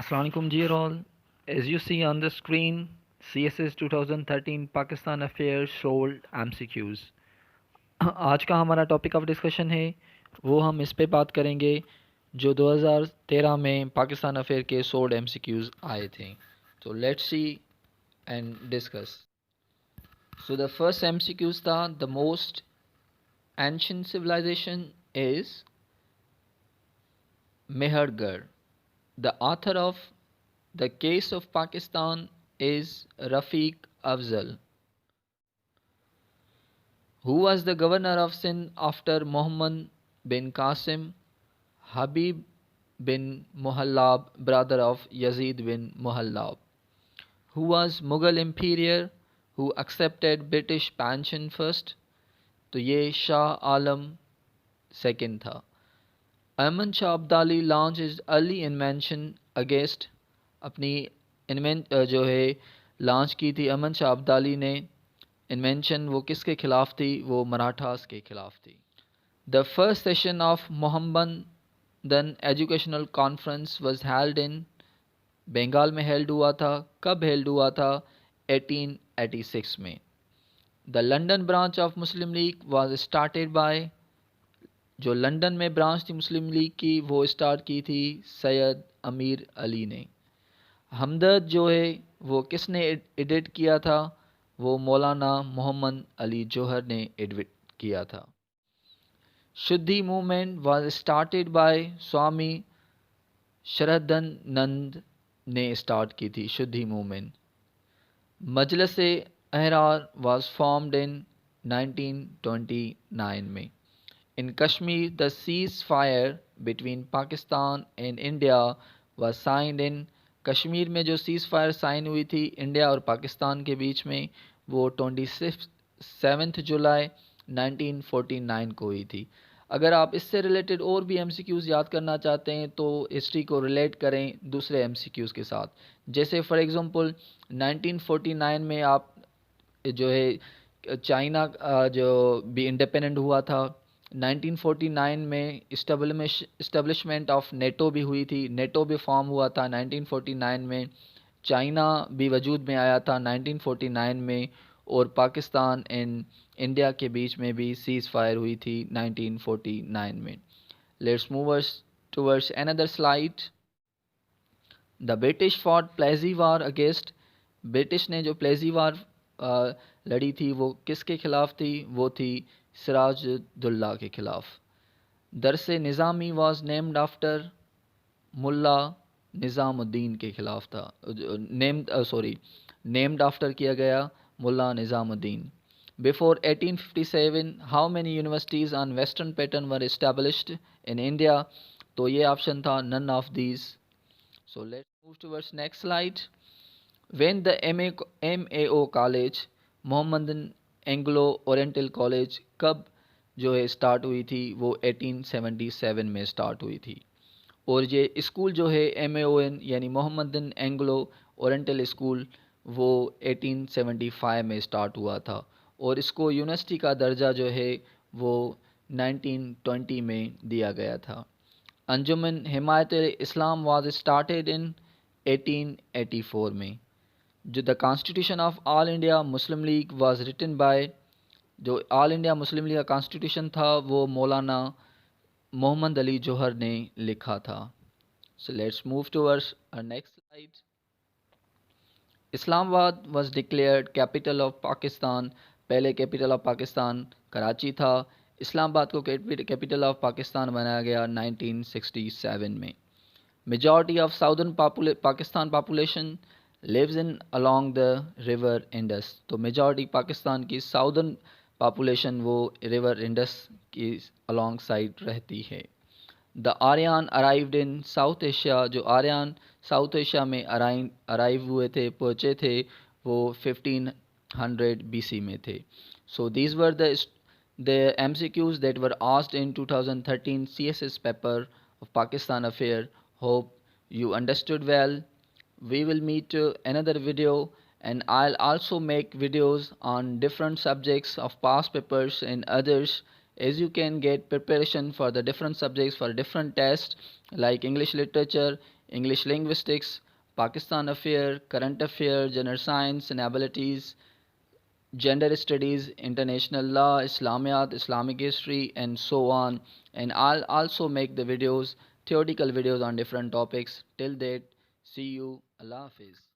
Assalamualaikum dear all. As you see on the screen, CSS 2013 Pakistan Affairs sold MCQs. आज का हमारा topic of discussion है वो हम इस पे बात करेंगे जो 2013 में पाकिस्तान अफेयर के सोल्ड MCQs आए थे. तो let's see and discuss. So the first MCQs था the most ancient civilisation is Mehrgarh. The author of The Case of Pakistan is Rafiq Afzal. Who was the governor of Sindh after Muhammad bin Qasim? Habib bin Muhallab, brother of Yazid bin Muhallab. Who was Mughal emperor who accepted British pension first? तो ये Shah Alam second था. Ahmad Shah Abdali launch is early invention against. अपनी जो है launch की थी अहमद शाह अब्दाली ने invention, वो किसके खिलाफ थी? वो मराठास के खिलाफ थी. The first session of Mohammedan educational conference was held in Bengal में हेल्ड हुआ था. कब हेल्ड हुआ था? 1886 में. The London branch of Muslim League was started by. जो लंदन में ब्रांच थी मुस्लिम लीग की वो स्टार्ट की थी सैयद अमीर अली ने. हमदर्द जो है वो किसने एडिट किया था? वो मौलाना मोहम्मद अली जौहर ने एडिट किया था. शुद्धि मूवमेंट वाज स्टार्टेड बाय स्वामी शरदनंद ने स्टार्ट की थी शुद्धि movement. Majlis Ahrar was formed in 1929 में. In Kashmir, the ceasefire between Pakistan and India was signed in. Kashmir में जो सीज़ फायर साइन हुई थी इंडिया और पाकिस्तान के बीच में वो 27 जुलाई 1949 को हुई थी. अगर आप इससे रिलेटेड और भी MCQs याद करना चाहते हैं तो हिस्ट्री को रिलेट करें दूसरे MCQs के साथ. जैसे फॉर एग्ज़ाम्पल 1949 में आप जो है चाइना जो भी इंडिपेंडेंट हुआ था. 1949 में इस्टेब्लिशमेंट ऑफ नेटो भी हुई थी. नेटो भी फॉर्म हुआ था 1949 में. चाइना भी वजूद में आया था 1949 में. और पाकिस्तान एंड इंडिया के बीच में भी सीज़ फायर हुई थी 1949 में. Let's move towards another slide. The British fought प्लेजी war against. British ने जो प्लेजी वार लड़ी थी वो किसके खिलाफ थी? वो थी सिराजुद्दौला के खिलाफ. Dars Nizami was named after Mulla Nizamuddin के खिलाफ था. नेम्ड आफ्टर किया गया Mulla Nizamuddin. Before 1857 how many universities on western pattern were established in India? तो ये ऑप्शन था none of these. So let's move towards next slide. When the MAO college Mohammedan Anglo Oriental college कब जो है start हुई थी? वो 1877 में स्टार्ट हुई थी. और ये स्कूल जो है MAON यानी मोहम्मदन एंग्लो ओरिएंटल स्कूल वो 1875 में स्टार्ट हुआ था. और इसको यूनिवर्सिटी का दर्जा जो है वो 1920 में दिया गया था. अंजुमन हिमायत इस्लाम वाज स्टार्टेड इन 1884 में. जो the constitution of all India Muslim League was written by. जो ऑल इंडिया मुस्लिम लीग का कॉन्स्टिट्यूशन था वो मौलाना मोहम्मद अली जौहर ने लिखा था. So let's move towards our next slide. Islamabad was declared capital of Pakistan. पहले कैपिटल ऑफ पाकिस्तान कराची था. इस्लामाबाद को कैपिटल ऑफ पाकिस्तान बनाया गया 1967 में. Majority of southern Pakistan population lives in along the river Indus. तो मेजॉरिटी पाकिस्तान की साउदर्न पॉपुलेशन वो रिवर इंडस की अलोंग साइड रहती है. The Aryan arrived in South Asia. जो आर्यन साउथ एशिया में अराइव हुए थे, पहुँचे थे, वो 1500 BC में थे. So these were the MCQs that were asked in 2013 CSS paper of Pakistan Affair. Hope you understood well. We will meet another video, and I'll also make videos on different subjects of past papers and others, as you can get preparation for the different subjects for different tests like English literature, English linguistics, Pakistan affair, current affair, general science and abilities, gender studies, international law, Islamiyat, Islamic history, and so on. And I'll also make the videos, theoretical videos on different topics. Till that, see you. Allah Hafiz.